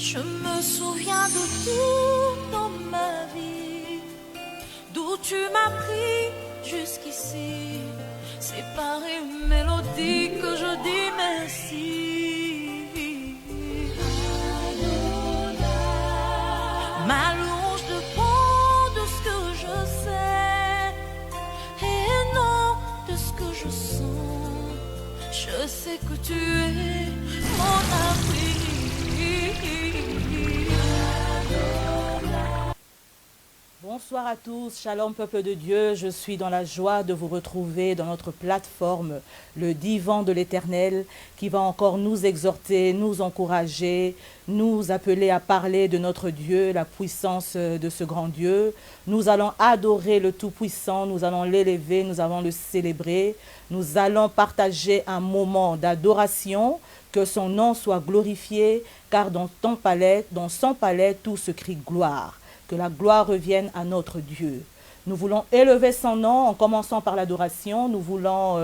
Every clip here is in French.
Je me souviens de tout dans ma vie, d'où tu m'as pris jusqu'ici. C'est par une mélodie que je dis merci. Ma louange dépend de ce que je sais et non de ce que je sens. Je sais que tu es mon abri. Bonsoir à tous, shalom peuple de Dieu, je suis dans la joie de vous retrouver dans notre plateforme, le divan de l'Éternel, qui va encore nous exhorter, nous encourager, nous appeler à parler de notre Dieu, la puissance de ce grand Dieu. Nous allons adorer le Tout-Puissant, nous allons l'élever, nous allons le célébrer, nous allons partager un moment d'adoration, que son nom soit glorifié, car dans son palais, tout se crie gloire. Que la gloire revienne à notre Dieu. Nous voulons élever son nom en commençant par l'adoration. Nous voulons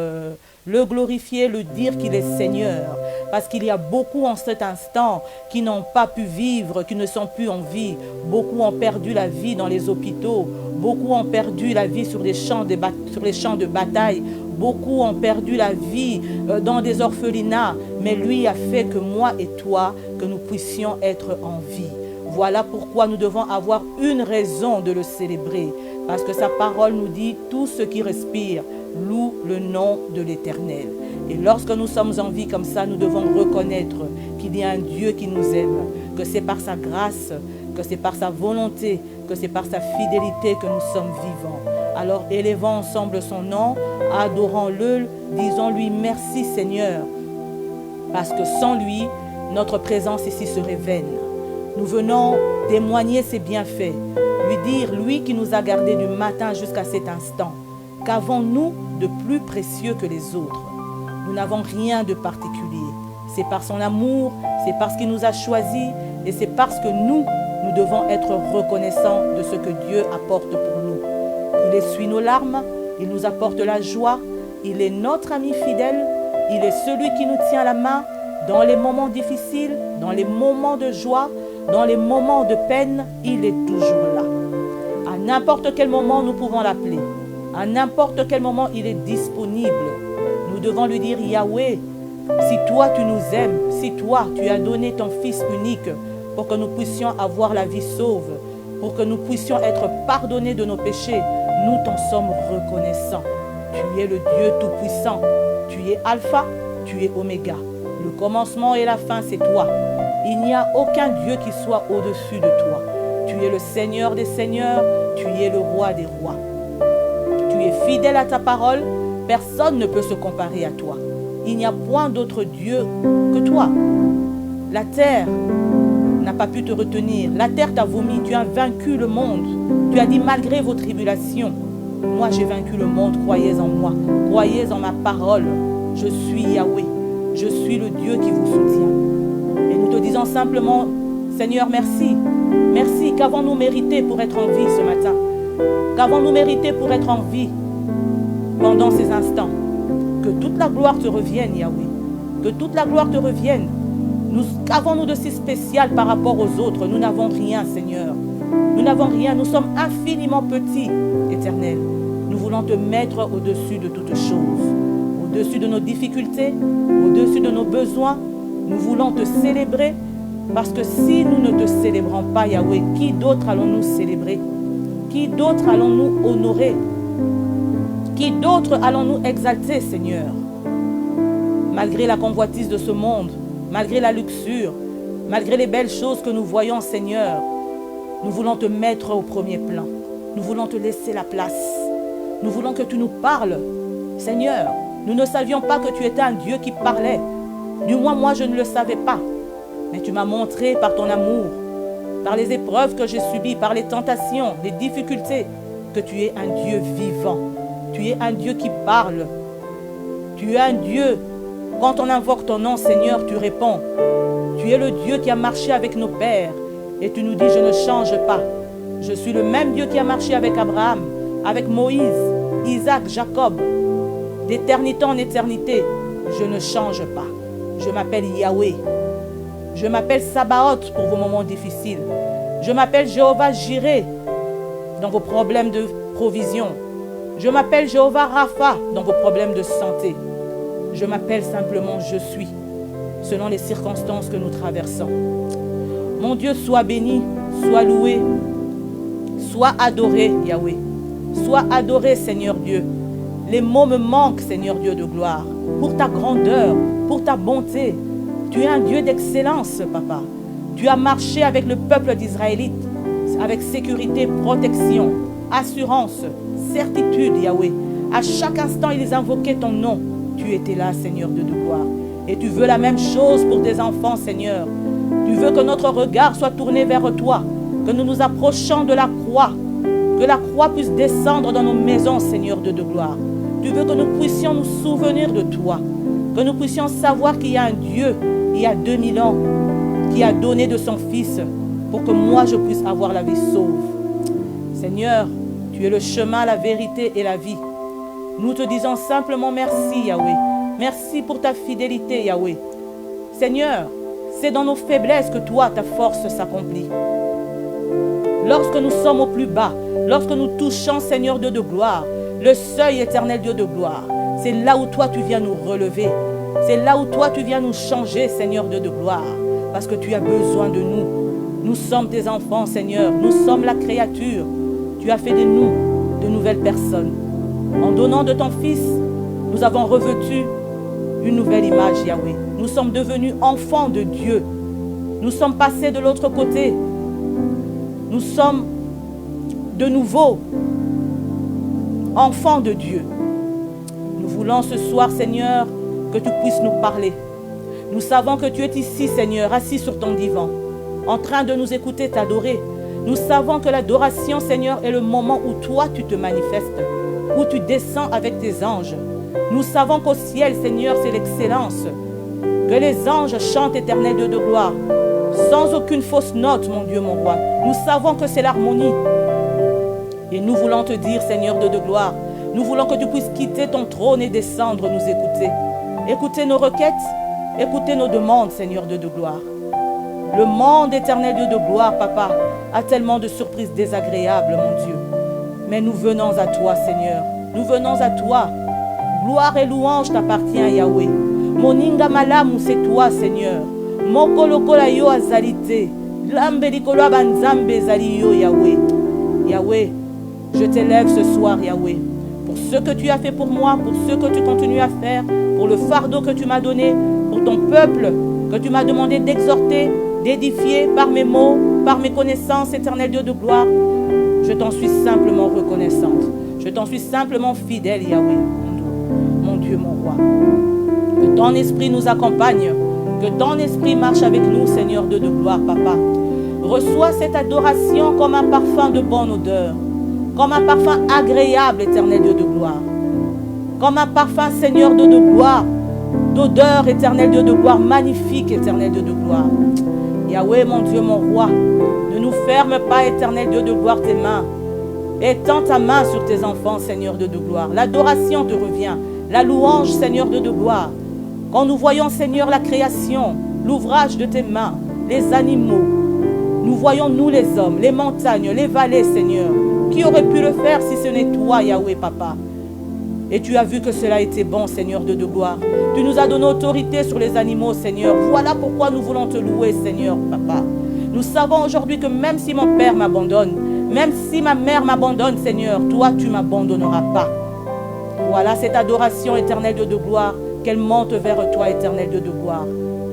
le glorifier, le dire qu'il est Seigneur. Parce qu'il y a beaucoup en cet instant qui n'ont pas pu vivre, qui ne sont plus en vie. Beaucoup ont perdu la vie dans les hôpitaux. Beaucoup ont perdu la vie sur les champs de bataille. Beaucoup ont perdu la vie dans des orphelinats. Mais lui a fait que moi et toi, que nous puissions être en vie. Voilà pourquoi nous devons avoir une raison de le célébrer. Parce que sa parole nous dit, tout ce qui respire loue le nom de l'Éternel. Et lorsque nous sommes en vie comme ça, nous devons reconnaître qu'il y a un Dieu qui nous aime, que c'est par sa grâce, que c'est par sa volonté, que c'est par sa fidélité que nous sommes vivants. Alors élevons ensemble son nom, adorons-le, disons-lui merci Seigneur. Parce que sans lui, notre présence ici serait vaine. Nous venons témoigner ses bienfaits, lui dire, lui qui nous a gardés du matin jusqu'à cet instant, qu'avons-nous de plus précieux que les autres? Nous n'avons rien de particulier. C'est par son amour, c'est parce qu'il nous a choisis et c'est parce que nous devons être reconnaissants de ce que Dieu apporte pour nous. Il essuie nos larmes, il nous apporte la joie, il est notre ami fidèle, il est celui qui nous tient la main dans les moments difficiles, dans les moments de joie, dans les moments de peine, il est toujours là. À n'importe quel moment, nous pouvons l'appeler. À n'importe quel moment, il est disponible. Nous devons lui dire, Yahweh, si toi tu nous aimes, si toi tu as donné ton Fils unique pour que nous puissions avoir la vie sauve, pour que nous puissions être pardonnés de nos péchés, nous t'en sommes reconnaissants. Tu es le Dieu Tout-Puissant. Tu es Alpha, tu es Oméga. Le commencement et la fin, c'est toi. Il n'y a aucun Dieu qui soit au-dessus de toi. Tu es le Seigneur des seigneurs, tu es le roi des rois. Tu es fidèle à ta parole, personne ne peut se comparer à toi. Il n'y a point d'autre Dieu que toi. La terre n'a pas pu te retenir. La terre t'a vomi, tu as vaincu le monde. Tu as dit malgré vos tribulations, moi j'ai vaincu le monde, croyez en moi, croyez en ma parole. Je suis Yahweh, je suis le Dieu qui vous soutient. Et nous te disons simplement, Seigneur, merci. Merci. Qu'avons-nous mérité pour être en vie ce matin? Qu'avons-nous mérité pour être en vie pendant ces instants? Que toute la gloire te revienne, Yahweh. Que toute la gloire te revienne. Qu'avons-nous de si spécial par rapport aux autres? Nous n'avons rien, Seigneur. Nous n'avons rien. Nous sommes infiniment petits, Éternel. Nous voulons te mettre au-dessus de toutes choses. Au-dessus de nos difficultés, au-dessus de nos besoins. Nous voulons te célébrer parce que si nous ne te célébrons pas, Yahweh, qui d'autre allons-nous célébrer? Qui d'autre allons-nous honorer? Qui d'autre allons-nous exalter, Seigneur? Malgré la convoitise de ce monde, malgré la luxure, malgré les belles choses que nous voyons, Seigneur, nous voulons te mettre au premier plan. Nous voulons te laisser la place. Nous voulons que tu nous parles. Seigneur, nous ne savions pas que tu étais un Dieu qui parlait. Du moins, moi, je ne le savais pas. Mais tu m'as montré par ton amour, par les épreuves que j'ai subies, par les tentations, les difficultés, que tu es un Dieu vivant. Tu es un Dieu qui parle. Tu es un Dieu. Quand on invoque ton nom, Seigneur, tu réponds. Tu es le Dieu qui a marché avec nos pères. Et tu nous dis, je ne change pas. Je suis le même Dieu qui a marché avec Abraham, avec Moïse, Isaac, Jacob. D'éternité en éternité, je ne change pas. Je m'appelle Yahweh. Je m'appelle Sabaoth pour vos moments difficiles. Je m'appelle Jéhovah Jireh dans vos problèmes de provision. Je m'appelle Jéhovah Rapha dans vos problèmes de santé. Je m'appelle simplement Je suis, selon les circonstances que nous traversons. Mon Dieu, sois béni, sois loué, sois adoré, Yahweh. Sois adoré, Seigneur Dieu. Les mots me manquent, Seigneur Dieu de gloire, pour ta grandeur, pour ta bonté. Tu es un Dieu d'excellence, Papa. Tu as marché avec le peuple d'Israélite, avec sécurité, protection, assurance, certitude, Yahweh. À chaque instant, ils invoquaient ton nom. Tu étais là, Seigneur Dieu de gloire. Et tu veux la même chose pour tes enfants, Seigneur. Tu veux que notre regard soit tourné vers toi, que nous nous approchons de la croix, que la croix puisse descendre dans nos maisons, Seigneur Dieu de gloire. Tu veux que nous puissions nous souvenir de toi, que nous puissions savoir qu'il y a un Dieu, il y a 2000 ans, qui a donné de son Fils pour que moi je puisse avoir la vie sauve. Seigneur, tu es le chemin, la vérité et la vie. Nous te disons simplement merci, Yahweh. Merci pour ta fidélité, Yahweh. Seigneur, c'est dans nos faiblesses que toi, ta force s'accomplit. Lorsque nous sommes au plus bas, lorsque nous touchons, Seigneur Dieu de gloire, le seuil éternel Dieu de gloire, c'est là où toi tu viens nous relever. C'est là où toi tu viens nous changer, Seigneur Dieu de gloire, parce que tu as besoin de nous. Nous sommes tes enfants, Seigneur. Nous sommes la créature. Tu as fait de nous de nouvelles personnes. En donnant de ton Fils, nous avons revêtu une nouvelle image, Yahweh. Nous sommes devenus enfants de Dieu. Nous sommes passés de l'autre côté. Nous sommes de nouveau enfants de Dieu. Nous voulons ce soir, Seigneur, que tu puisses nous parler. Nous savons que tu es ici, Seigneur, assis sur ton divan, en train de nous écouter t'adorer. Nous savons que l'adoration, Seigneur, est le moment où toi, tu te manifestes, où tu descends avec tes anges. Nous savons qu'au ciel, Seigneur, c'est l'excellence. Que les anges chantent éternel Dieu de gloire, sans aucune fausse note, mon Dieu, mon roi. Nous savons que c'est l'harmonie. Et nous voulons te dire, Seigneur Dieu de gloire, nous voulons que tu puisses quitter ton trône et descendre nous écouter. Écouter nos requêtes, écouter nos demandes, Seigneur Dieu de gloire. Le monde éternel Dieu de gloire, Papa, a tellement de surprises désagréables, mon Dieu. Mais nous venons à toi, Seigneur. Nous venons à toi. Gloire et louange t'appartient, Yahweh. Moninga malamu, c'est toi, Seigneur. Mokolokola yo azalite. Lambelikolo banzambe zali yo, Yahweh. Yahweh, je t'élève ce soir, Yahweh, pour ce que tu as fait pour moi, pour ce que tu continues à faire, pour le fardeau que tu m'as donné, pour ton peuple que tu m'as demandé d'exhorter, d'édifier par mes mots, par mes connaissances, éternel Dieu de gloire. Je t'en suis simplement reconnaissante. Je t'en suis simplement fidèle, Yahweh, mon Dieu, mon roi. Que ton esprit nous accompagne, que ton esprit marche avec nous, Seigneur Dieu de gloire, Papa. Reçois cette adoration comme un parfum de bonne odeur, comme un parfum agréable, éternel Dieu de gloire. Comme un parfum, Seigneur Dieu de gloire, d'odeur, éternel Dieu de gloire, magnifique, éternel Dieu de gloire. Yahweh, mon Dieu, mon roi, ne nous ferme pas, éternel Dieu de gloire, tes mains. Étends ta main sur tes enfants, Seigneur Dieu de gloire. L'adoration te revient, la louange, Seigneur Dieu de gloire. Quand nous voyons, Seigneur, la création, l'ouvrage de tes mains, les animaux, nous voyons, nous les hommes, les montagnes, les vallées, Seigneur. Qui aurait pu le faire si ce n'est toi, Yahweh, Papa? Et tu as vu que cela était bon, Seigneur Dieu de gloire. Tu nous as donné autorité sur les animaux, Seigneur. Voilà pourquoi nous voulons te louer, Seigneur, Papa. Nous savons aujourd'hui que même si mon père m'abandonne, même si ma mère m'abandonne, Seigneur, toi, tu ne m'abandonneras pas. Voilà cette adoration, éternelle Dieu de gloire, qu'elle monte vers toi, éternel Dieu de gloire.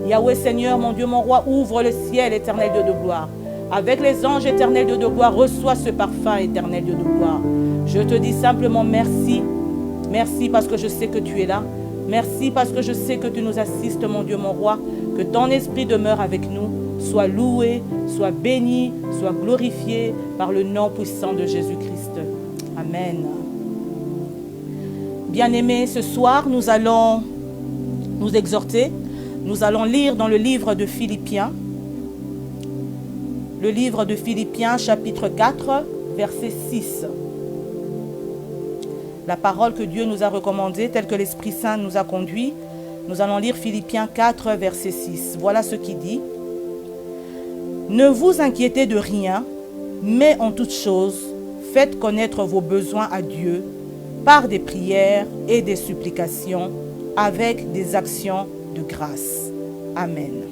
Yahweh, Seigneur, mon Dieu, mon roi, ouvre le ciel, éternel Dieu de gloire. Avec les anges, éternel Dieu de gloire, reçois ce parfum, éternel Dieu de gloire. Je te dis simplement merci. Merci parce que je sais que tu es là. Merci parce que je sais que tu nous assistes, mon Dieu, mon roi. Que ton esprit demeure avec nous. Sois loué, sois béni, sois glorifié par le nom puissant de Jésus-Christ. Amen. Bien-aimés, ce soir, nous allons nous exhorter. Nous allons lire dans le livre de Philippiens. Le livre de Philippiens, chapitre 4, verset 6. La parole que Dieu nous a recommandée, telle que l'Esprit Saint nous a conduits. Nous allons lire Philippiens 4, verset 6. Voilà ce qu'il dit. Ne vous inquiétez de rien, mais en toute chose, faites connaître vos besoins à Dieu par des prières et des supplications avec des actions de grâce. Amen.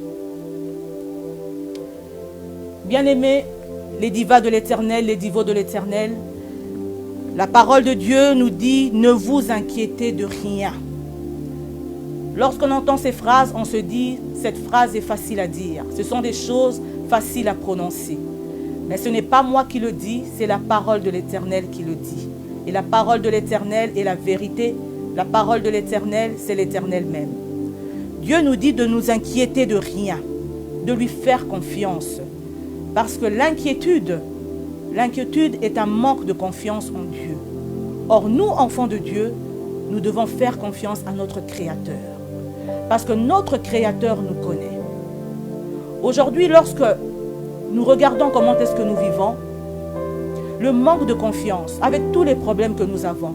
Bien-aimés, les divas de l'Éternel, les divos de l'Éternel, la parole de Dieu nous dit « Ne vous inquiétez de rien ». Lorsqu'on entend ces phrases, on se dit « Cette phrase est facile à dire ». Ce sont des choses faciles à prononcer. Mais ce n'est pas moi qui le dis, c'est la parole de l'Éternel qui le dit. Et la parole de l'Éternel est la vérité. La parole de l'Éternel, c'est l'Éternel même. Dieu nous dit de nous inquiéter de rien, de lui faire confiance. Parce que l'inquiétude est un manque de confiance en Dieu. Or, nous, enfants de Dieu, nous devons faire confiance à notre Créateur. Parce que notre Créateur nous connaît. Aujourd'hui, lorsque nous regardons comment est-ce que nous vivons, le manque de confiance, avec tous les problèmes que nous avons,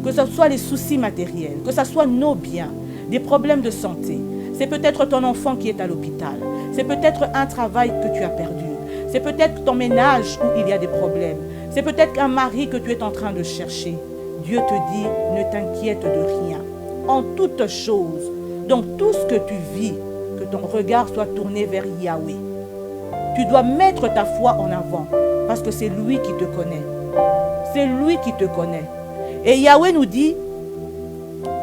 que ce soit les soucis matériels, que ce soit nos biens, des problèmes de santé, c'est peut-être ton enfant qui est à l'hôpital, c'est peut-être un travail que tu as perdu, c'est peut-être ton ménage où il y a des problèmes, c'est peut-être un mari que tu es en train de chercher. Dieu te dit, ne t'inquiète de rien. En toutes choses, donc tout ce que tu vis, que ton regard soit tourné vers Yahweh. Tu dois mettre ta foi en avant parce que c'est lui qui te connaît. C'est lui qui te connaît. Et Yahweh nous dit,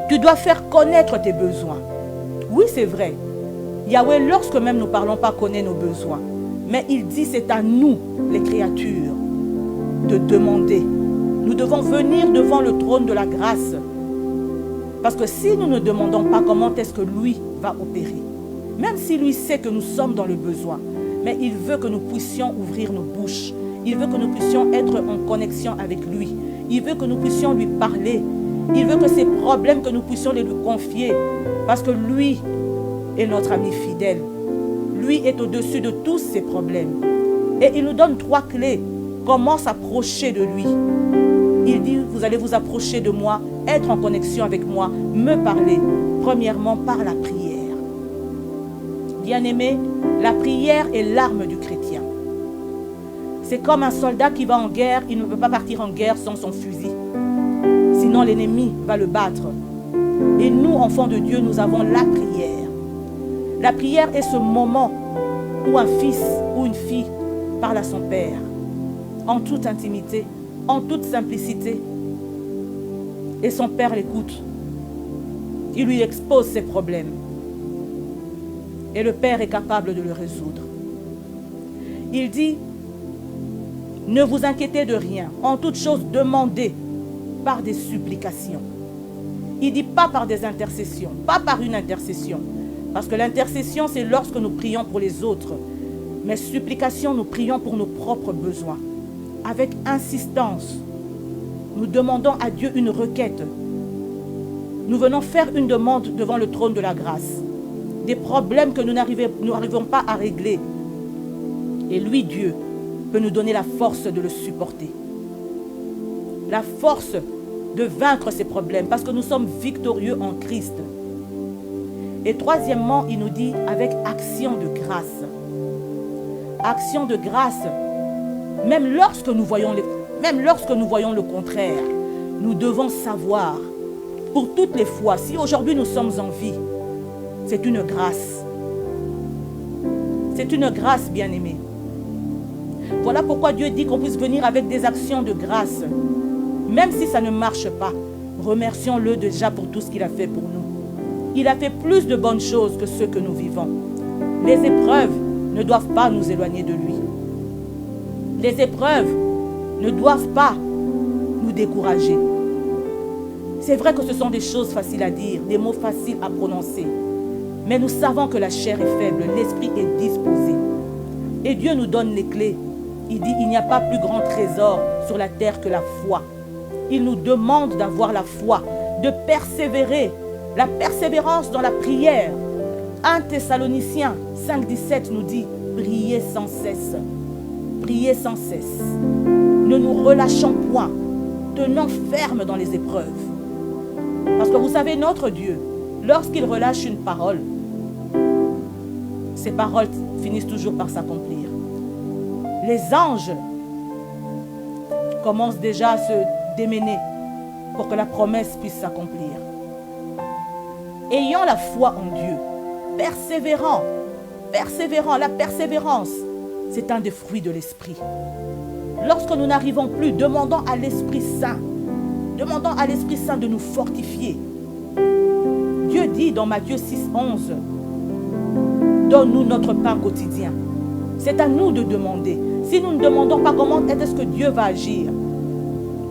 tu dois faire connaître tes besoins. Oui, c'est vrai. Yahweh, lorsque même nous ne parlons pas, connaît nos besoins. Mais il dit, c'est à nous, les créatures, de demander. Nous devons venir devant le trône de la grâce. Parce que si nous ne demandons pas, comment est-ce que lui va opérer? Même si lui sait que nous sommes dans le besoin, mais il veut que nous puissions ouvrir nos bouches. Il veut que nous puissions être en connexion avec lui. Il veut que nous puissions lui parler. Il veut que ces problèmes, que nous puissions les lui confier. Parce que lui est notre ami fidèle. Lui est au-dessus de tous ces problèmes. Et il nous donne 3 clés. Comment s'approcher de lui? Il dit, vous allez vous approcher de moi, être en connexion avec moi, me parler. Premièrement, par la prière. Bien-aimé, la prière est l'arme du chrétien. C'est comme un soldat qui va en guerre, il ne peut pas partir en guerre sans son fusil. Sinon l'ennemi va le battre. Et nous, enfants de Dieu, nous avons la prière. La prière est ce moment où un fils ou une fille parle à son père, en toute intimité, en toute simplicité. Et son père l'écoute. Il lui expose ses problèmes. Et le père est capable de le résoudre. Il dit, ne vous inquiétez de rien. En toute chose, demandez par des supplications. Il ne dit pas par des intercessions, pas par une intercession. Parce que l'intercession, c'est lorsque nous prions pour les autres. Mais supplication, nous prions pour nos propres besoins. Avec insistance, nous demandons à Dieu une requête. Nous venons faire une demande devant le trône de la grâce. Des problèmes que nous n'arrivons pas à régler. Et lui, Dieu, peut nous donner la force de le supporter. La force de vaincre ces problèmes parce que nous sommes victorieux en Christ. Et troisièmement, il nous dit avec action de grâce. Action de grâce, même lorsque nous voyons le contraire, nous devons savoir, pour toutes les fois, si aujourd'hui nous sommes en vie, c'est une grâce. C'est une grâce, bien-aimée. Voilà pourquoi Dieu dit qu'on puisse venir avec des actions de grâce. Même si ça ne marche pas, remercions-le déjà pour tout ce qu'il a fait pour nous. Il a fait plus de bonnes choses que ce que nous vivons. Les épreuves ne doivent pas nous éloigner de lui. Les épreuves ne doivent pas nous décourager. C'est vrai que ce sont des choses faciles à dire, des mots faciles à prononcer. Mais nous savons que la chair est faible, l'esprit est disposé. Et Dieu nous donne les clés. Il dit, il n'y a pas plus grand trésor sur la terre que la foi. Il nous demande d'avoir la foi, de persévérer. La persévérance dans la prière. 1 Thessaloniciens 5,17 nous dit, priez sans cesse. Priez sans cesse. Ne nous relâchons point. Tenons ferme dans les épreuves. Parce que vous savez, notre Dieu, lorsqu'il relâche une parole, ces paroles finissent toujours par s'accomplir. Les anges commencent déjà à se démener pour que la promesse puisse s'accomplir. Ayant la foi en Dieu, persévérant. La persévérance, c'est un des fruits de l'esprit. Lorsque nous n'arrivons plus, demandons à l'Esprit Saint de nous fortifier. Dieu dit dans Matthieu 6:11, donne-nous notre pain quotidien. C'est à nous de demander. Si nous ne demandons pas, comment est-ce que Dieu va agir?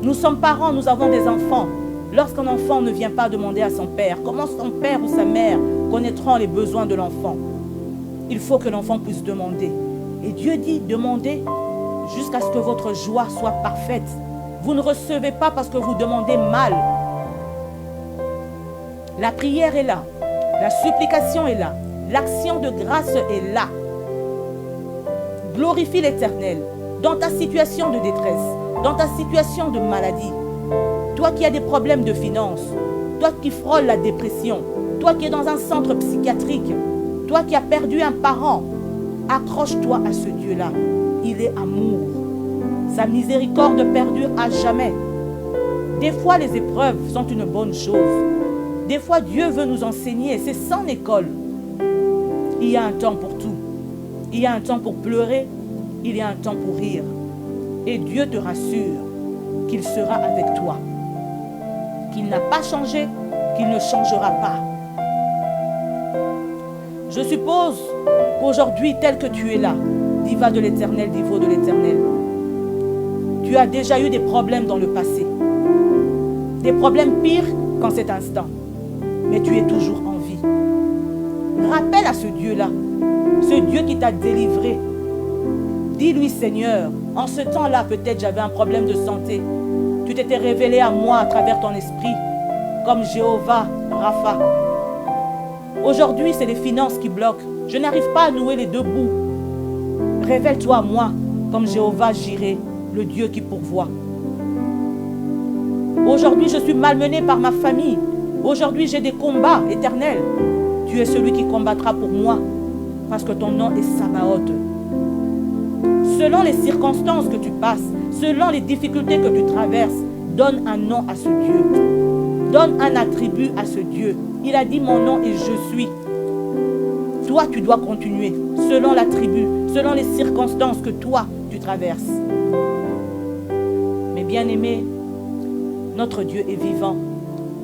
Nous sommes parents, nous avons des enfants. Lorsqu'un enfant ne vient pas demander à son père, comment son père ou sa mère connaîtront les besoins de l'enfant? Il faut que l'enfant puisse demander. Et Dieu dit, demandez jusqu'à ce que votre joie soit parfaite. Vous ne recevez pas parce que vous demandez mal. La prière est là. La supplication est là. L'action de grâce est là. Glorifie l'Éternel dans ta situation de détresse, dans ta situation de maladie. Toi qui as des problèmes de finances, toi qui frôles la dépression, toi qui es dans un centre psychiatrique, toi qui as perdu un parent, accroche-toi à ce Dieu-là. Il est amour. Sa miséricorde perdure à jamais. Des fois, les épreuves sont une bonne chose. Des fois, Dieu veut nous enseigner. C'est sans école. Il y a un temps pour tout. Il y a un temps pour pleurer. Il y a un temps pour rire. Et Dieu te rassure qu'il sera avec toi. Qu'il n'a pas changé, qu'il ne changera pas. Je suppose qu'aujourd'hui, tel que tu es là, diva de l'Éternel, divo de l'Éternel, tu as déjà eu des problèmes dans le passé. Des problèmes pires qu'en cet instant. Mais tu es toujours en vie. Rappelle à ce Dieu-là, ce Dieu qui t'a délivré. Dis-lui, Seigneur, en ce temps-là, peut-être j'avais un problème de santé. Tu t'étais révélé à moi à travers ton esprit, comme Jéhovah, Rapha. Aujourd'hui, c'est les finances qui bloquent. Je n'arrive pas à nouer les deux bouts. Révèle-toi à moi, comme Jéhovah Jireh, le Dieu qui pourvoit. Aujourd'hui, je suis malmené par ma famille. Aujourd'hui, j'ai des combats éternels. Tu es celui qui combattra pour moi, parce que ton nom est Sabaoth. Selon les circonstances que tu passes, selon les difficultés que tu traverses, donne un nom à ce Dieu. Donne un attribut à ce Dieu. Il a dit mon nom et je suis. Toi, tu dois continuer selon l'attribut, selon les circonstances que toi, tu traverses. Mais bien aimé, notre Dieu est vivant.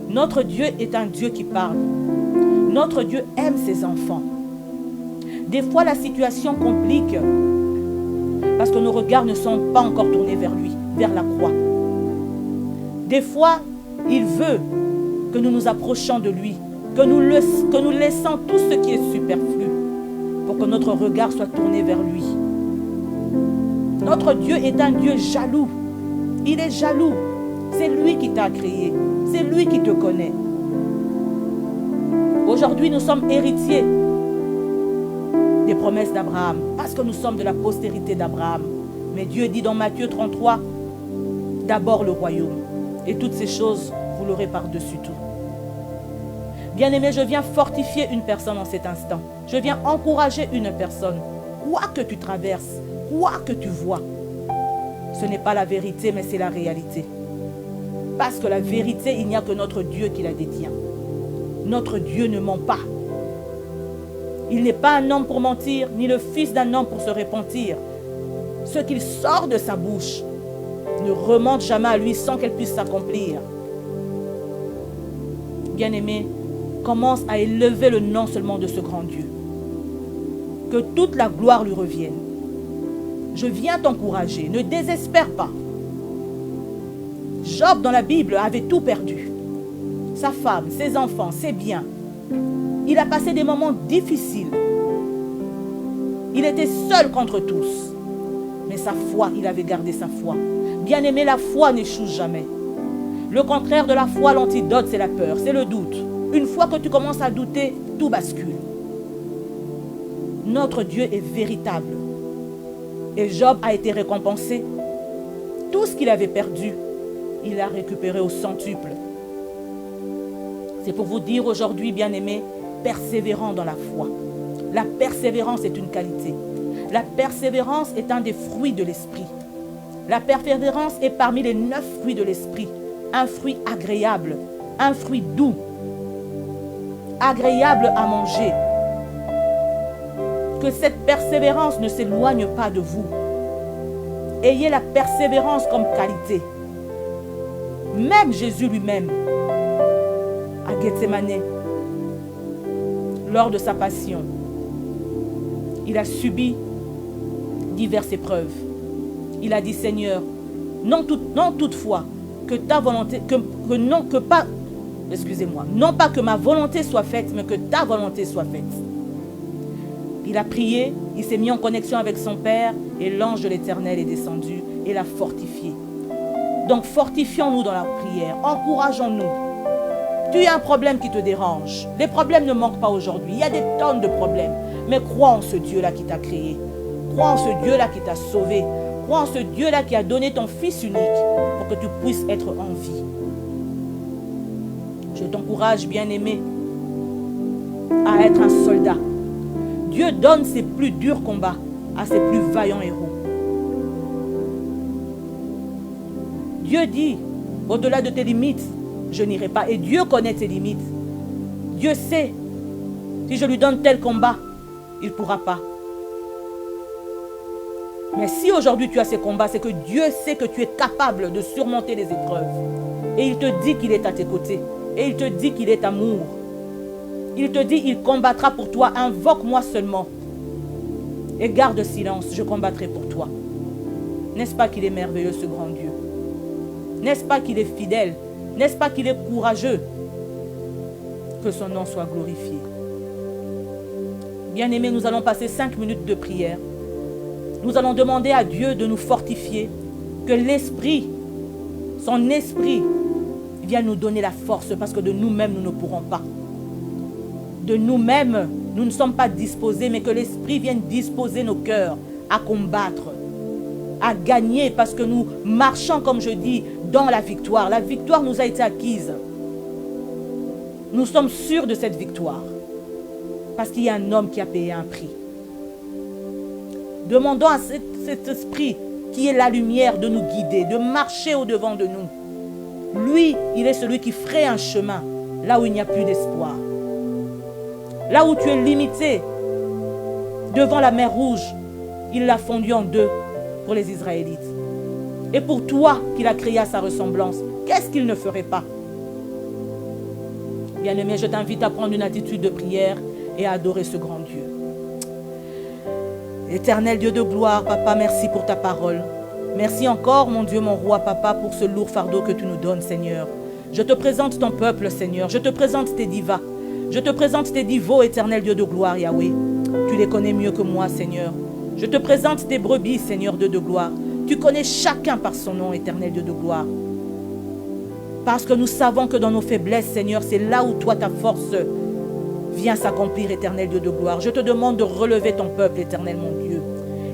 Notre Dieu est un Dieu qui parle. Notre Dieu aime ses enfants. Des fois, la situation complique parce que nos regards ne sont pas encore tournés vers lui, vers la croix. Des fois, il veut que nous nous approchions de lui, que nous laissons tout ce qui est superflu pour que notre regard soit tourné vers lui. Notre Dieu est un Dieu jaloux. Il est jaloux. C'est lui qui t'a créé. C'est lui qui te connaît. Aujourd'hui, nous sommes héritiers des promesses d'Abraham, parce que nous sommes de la postérité d'Abraham. Mais Dieu dit dans Matthieu 33, d'abord le royaume, et toutes ces choses, vous l'aurez par-dessus tout. Bien-aimé, je viens fortifier une personne en cet instant. Je viens encourager une personne. Quoi que tu traverses, quoi que tu vois, ce n'est pas la vérité, mais c'est la réalité. Parce que la vérité, il n'y a que notre Dieu qui la détient. Notre Dieu ne ment pas. Il n'est pas un homme pour mentir, ni le fils d'un homme pour se repentir. Ce qu'il sort de sa bouche ne remonte jamais à lui sans qu'elle puisse s'accomplir. Bien-aimé, commence à élever le nom seulement de ce grand Dieu. Que toute la gloire lui revienne. Je viens t'encourager, ne désespère pas. Job dans la Bible avait tout perdu. Sa femme, ses enfants, ses biens. Il a passé des moments difficiles. Il était seul contre tous. Mais sa foi, il avait gardé sa foi. Bien-aimé, la foi n'échoue jamais. Le contraire de la foi, l'antidote, c'est la peur, c'est le doute. Une fois que tu commences à douter, tout bascule. Notre Dieu est véritable. Et Job a été récompensé. Tout ce qu'il avait perdu, il l'a récupéré au centuple. C'est pour vous dire aujourd'hui, bien-aimés, persévérant dans la foi. La persévérance est une qualité. La persévérance est un des fruits de l'esprit. La persévérance est parmi les 9 fruits de l'esprit. Un fruit agréable, un fruit doux, agréable à manger. Que cette persévérance ne s'éloigne pas de vous. Ayez la persévérance comme qualité. Même Jésus lui-même, à Gethsémane, lors de sa passion, il a subi diverses épreuves. Il a dit, Seigneur, non toutefois, que ta volonté, non pas que ma volonté soit faite, mais que ta volonté soit faite. Il a prié, il s'est mis en connexion avec son Père et l'ange de l'Éternel est descendu et l'a fortifié. Donc fortifions-nous dans la prière, encourageons-nous. Tu as un problème qui te dérange. Les problèmes ne manquent pas aujourd'hui. Il y a des tonnes de problèmes. Mais crois en ce Dieu-là qui t'a créé. Crois en ce Dieu-là qui t'a sauvé. Crois en ce Dieu-là qui a donné ton Fils unique pour que tu puisses être en vie. Je t'encourage, bien-aimé, à être un soldat. Dieu donne ses plus durs combats à ses plus vaillants héros. Dieu dit, au-delà de tes limites, je n'irai pas. Et Dieu connaît tes limites. Dieu sait, si je lui donne tel combat, il ne pourra pas. Mais si aujourd'hui tu as ces combats, c'est que Dieu sait que tu es capable de surmonter les épreuves. Et il te dit qu'il est à tes côtés. Et il te dit qu'il est amour. Il te dit, il combattra pour toi. Invoque-moi seulement. Et garde silence, je combattrai pour toi. N'est-ce pas qu'il est merveilleux, ce grand Dieu? N'est-ce pas qu'il est fidèle? N'est-ce pas qu'il est courageux? Que son nom soit glorifié. Bien-aimés, nous allons passer 5 minutes de prière. Nous allons demander à Dieu de nous fortifier. Que l'Esprit, son Esprit, vienne nous donner la force parce que de nous-mêmes, nous ne pourrons pas. De nous-mêmes, nous ne sommes pas disposés, mais que l'Esprit vienne disposer nos cœurs à combattre, à gagner parce que nous marchons, comme je dis, dans la victoire. La victoire nous a été acquise. Nous sommes sûrs de cette victoire parce qu'il y a un homme qui a payé un prix. Demandons à cet esprit qui est la lumière de nous guider, de marcher au-devant de nous. Lui, il est celui qui ferait un chemin là où il n'y a plus d'espoir. Là où tu es limité devant la mer Rouge, il l'a fondue en deux pour les Israélites. Et pour toi qu'il a créé à sa ressemblance, qu'est-ce qu'il ne ferait pas? Bien-aimé, je t'invite à prendre une attitude de prière et à adorer ce grand Dieu. Éternel Dieu de gloire, Papa, merci pour ta parole. Merci encore, mon Dieu, mon roi, Papa, pour ce lourd fardeau que tu nous donnes, Seigneur. Je te présente ton peuple, Seigneur. Je te présente tes divas. Je te présente tes diveaux, éternel Dieu de gloire, Yahweh. Tu les connais mieux que moi, Seigneur. Je te présente tes brebis, Seigneur Dieu de gloire. Tu connais chacun par son nom, éternel Dieu de gloire. Parce que nous savons que dans nos faiblesses, Seigneur, c'est là où toi, ta force vient s'accomplir, éternel Dieu de gloire. Je te demande de relever ton peuple, éternel mon Dieu.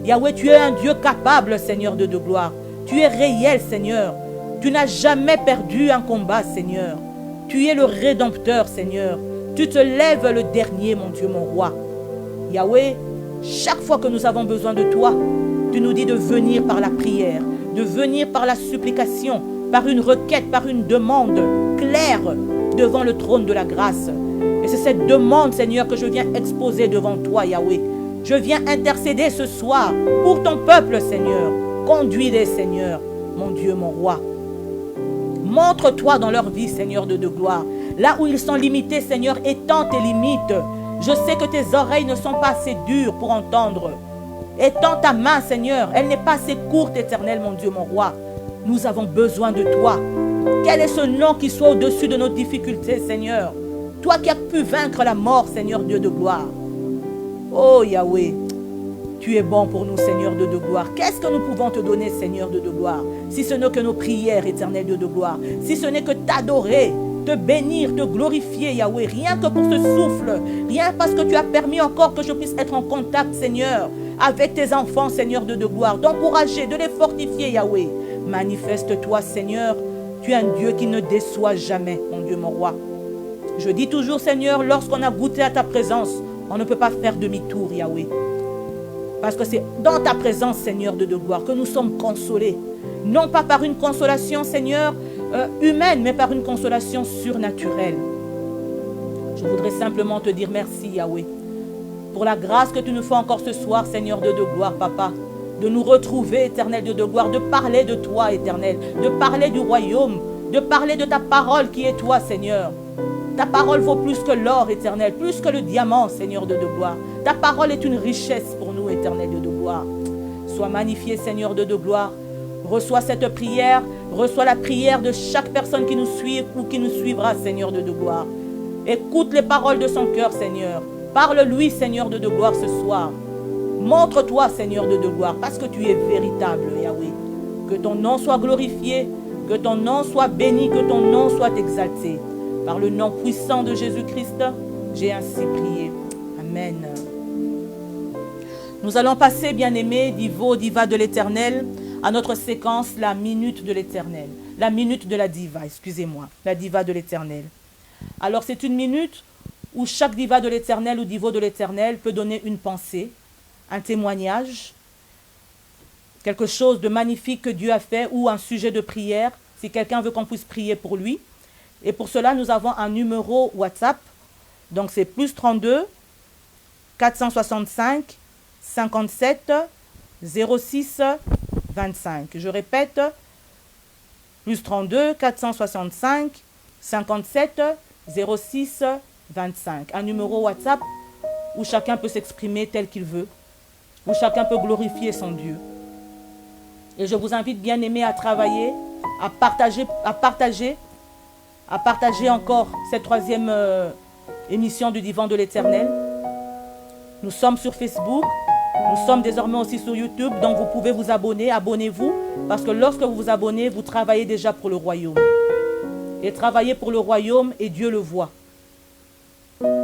Yahweh, tu es un Dieu capable, Seigneur Dieu de gloire. Tu es réel, Seigneur. Tu n'as jamais perdu un combat, Seigneur. Tu es le rédempteur, Seigneur. Tu te lèves le dernier, mon Dieu, mon roi. Yahweh, chaque fois que nous avons besoin de toi, tu nous dis de venir par la prière, de venir par la supplication, par une requête, par une demande claire devant le trône de la grâce. Et c'est cette demande, Seigneur, que je viens exposer devant toi, Yahweh. Je viens intercéder ce soir pour ton peuple, Seigneur. Conduis-les, Seigneur, mon Dieu, mon roi. Montre-toi dans leur vie, Seigneur de gloire. Là où ils sont limités, Seigneur, étends tes limites. Je sais que tes oreilles ne sont pas assez dures pour entendre. Étends ta main, Seigneur. Elle n'est pas assez courte, éternel, mon Dieu, mon roi. Nous avons besoin de toi. Quel est ce nom qui soit au-dessus de nos difficultés, Seigneur? Toi qui as pu vaincre la mort, Seigneur Dieu de gloire. Oh Yahweh, tu es bon pour nous, Seigneur Dieu de gloire. Qu'est-ce que nous pouvons te donner, Seigneur Dieu de gloire, si ce n'est que nos prières, éternel Dieu de gloire, si ce n'est que t'adorer, te bénir, te glorifier, Yahweh, rien que pour ce souffle, rien parce que tu as permis encore que je puisse être en contact, Seigneur, avec tes enfants, Seigneur Dieu de gloire, d'encourager, de les fortifier, Yahweh. Manifeste-toi, Seigneur, tu es un Dieu qui ne déçoit jamais, mon Dieu, mon roi. Je dis toujours, Seigneur, lorsqu'on a goûté à ta présence, on ne peut pas faire demi-tour, Yahweh. Parce que c'est dans ta présence, Seigneur de gloire, que nous sommes consolés. Non pas par une consolation, Seigneur, humaine, mais par une consolation surnaturelle. Je voudrais simplement te dire merci, Yahweh, pour la grâce que tu nous fais encore ce soir, Seigneur de gloire, Papa, de nous retrouver, Éternel Dieu de gloire, de parler de toi, Éternel, de parler du royaume, de parler de ta parole qui est toi, Seigneur. Ta parole vaut plus que l'or, Éternel, plus que le diamant, Seigneur de gloire. Ta parole est une richesse pour nous, Éternel Dieu de gloire. Sois magnifié, Seigneur de gloire. Reçois cette prière, reçois la prière de chaque personne qui nous suit ou qui nous suivra, Seigneur de gloire. Écoute les paroles de son cœur, Seigneur. Parle-lui, Seigneur de gloire, ce soir. Montre-toi, Seigneur de gloire, parce que tu es véritable, Yahweh. Que ton nom soit glorifié, que ton nom soit béni, que ton nom soit exalté. Par le nom puissant de Jésus-Christ, j'ai ainsi prié. Amen. Nous allons passer, bien-aimés, diva de l'Éternel, à notre séquence, la minute de l'Éternel. La minute de la diva, excusez-moi, la diva de l'Éternel. Alors, c'est une minute où chaque diva de l'Éternel ou divo de l'Éternel peut donner une pensée, un témoignage, quelque chose de magnifique que Dieu a fait ou un sujet de prière, si quelqu'un veut qu'on puisse prier pour lui. Et pour cela, nous avons un numéro WhatsApp. Donc, c'est plus 32 465 57 06 25. Je répète, plus 32 465 57 06 25. Un numéro WhatsApp où chacun peut s'exprimer tel qu'il veut, où chacun peut glorifier son Dieu. Et je vous invite, bien aimés, à travailler, à partager encore cette troisième émission du Divan de l'Éternel. Nous sommes sur Facebook, nous sommes désormais aussi sur YouTube, donc vous pouvez vous abonner, abonnez-vous, parce que lorsque vous vous abonnez, vous travaillez déjà pour le royaume. Et travailler pour le royaume, et Dieu le voit.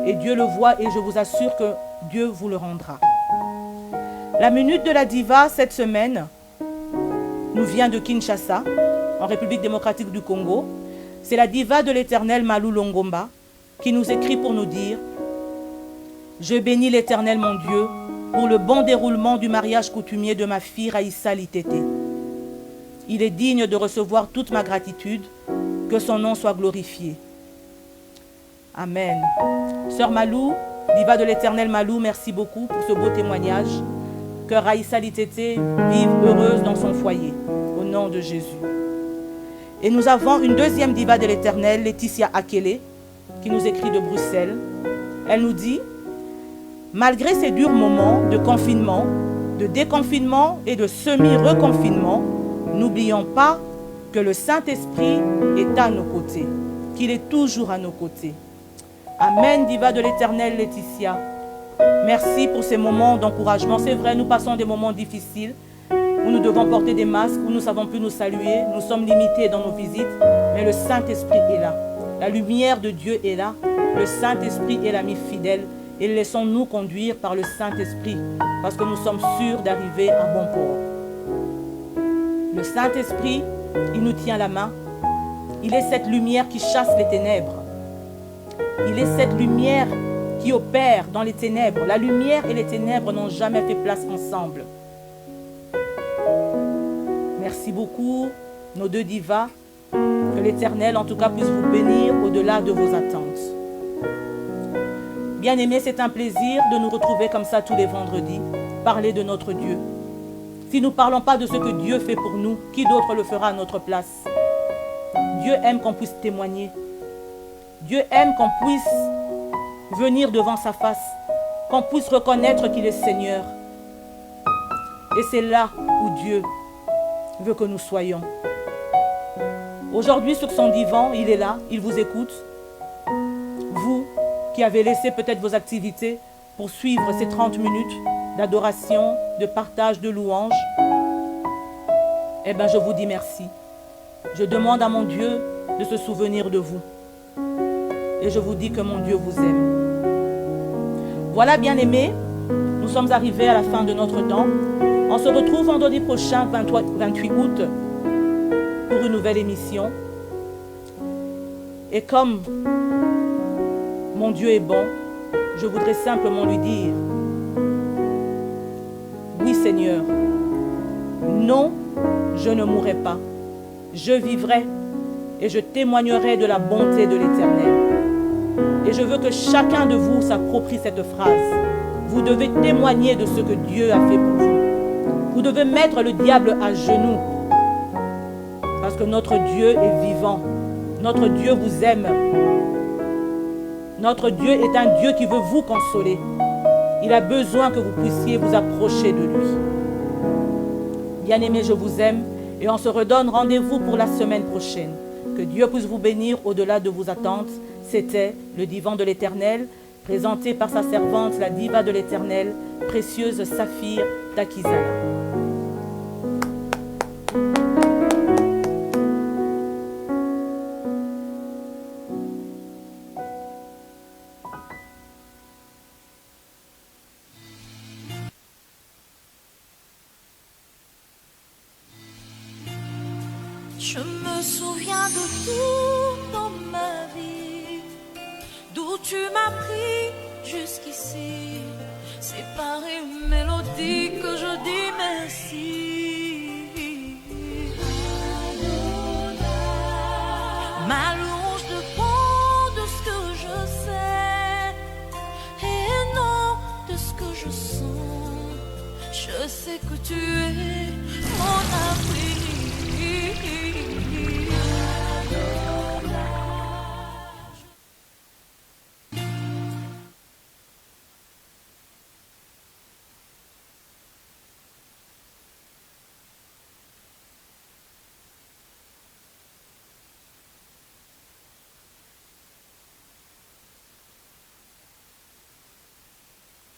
Et Dieu le voit, et je vous assure que Dieu vous le rendra. La minute de la diva, cette semaine, nous vient de Kinshasa, en République démocratique du Congo. C'est la diva de l'Éternel Malou Longomba qui nous écrit pour nous dire « Je bénis l'Éternel mon Dieu pour le bon déroulement du mariage coutumier de ma fille Raïssa Litete. Il est digne de recevoir toute ma gratitude, que son nom soit glorifié. » Amen. Sœur Malou, diva de l'Éternel Malou, merci beaucoup pour ce beau témoignage. Que Raïssa Litete vive heureuse dans son foyer, au nom de Jésus. Et nous avons une deuxième diva de l'Éternel, Laetitia Akele, qui nous écrit de Bruxelles. Elle nous dit « Malgré ces durs moments de confinement, de déconfinement et de semi-reconfinement, n'oublions pas que le Saint-Esprit est à nos côtés, qu'il est toujours à nos côtés. » Amen, diva de l'Éternel, Laetitia. Merci pour ces moments d'encouragement. C'est vrai, nous passons des moments difficiles où nous devons porter des masques, où nous ne savons plus nous saluer. Nous sommes limités dans nos visites, mais le Saint-Esprit est là. La lumière de Dieu est là. Le Saint-Esprit est l'ami fidèle. Et laissons-nous conduire par le Saint-Esprit, parce que nous sommes sûrs d'arriver à bon port. Le Saint-Esprit, il nous tient la main. Il est cette lumière qui chasse les ténèbres. Il est cette lumière qui opère dans les ténèbres. La lumière et les ténèbres n'ont jamais fait place ensemble. Merci beaucoup, nos deux divas. Que l'Éternel, en tout cas, puisse vous bénir au-delà de vos attentes. Bien-aimés, c'est un plaisir de nous retrouver comme ça tous les vendredis, parler de notre Dieu. Si nous ne parlons pas de ce que Dieu fait pour nous, qui d'autre le fera à notre place? Dieu aime qu'on puisse témoigner. Dieu aime qu'on puisse venir devant sa face, qu'on puisse reconnaître qu'il est Seigneur. Et c'est là où Dieu veut que nous soyons. Aujourd'hui, sur son divan, il est là, il vous écoute. Vous qui avez laissé peut-être vos activités pour suivre ces 30 minutes d'adoration, de partage, de louange, eh bien, je vous dis merci. Je demande à mon Dieu de se souvenir de vous. Et je vous dis que mon Dieu vous aime. Voilà, bien-aimés, nous sommes arrivés à la fin de notre temps. On se retrouve vendredi prochain, 28 août, pour une nouvelle émission. Et comme mon Dieu est bon, je voudrais simplement lui dire non, je ne mourrai pas. Je vivrai et je témoignerai de la bonté de l'Éternel. Et je veux que chacun de vous s'approprie cette phrase. Vous devez témoigner de ce que Dieu a fait pour vous. Vous devez mettre le diable à genoux. Parce que notre Dieu est vivant. Notre Dieu vous aime. Notre Dieu est un Dieu qui veut vous consoler. Il a besoin que vous puissiez vous approcher de lui. Bien-aimés, je vous aime et on se redonne rendez-vous pour la semaine prochaine. Que Dieu puisse vous bénir au-delà de vos attentes. C'était le divan de l'Éternel, présenté par sa servante, la diva de l'Éternel, précieuse Saphir Takizala. Je me souviens de tout dans ma vie, d'où tu m'as pris jusqu'ici. C'est par une mélodie que je dis merci.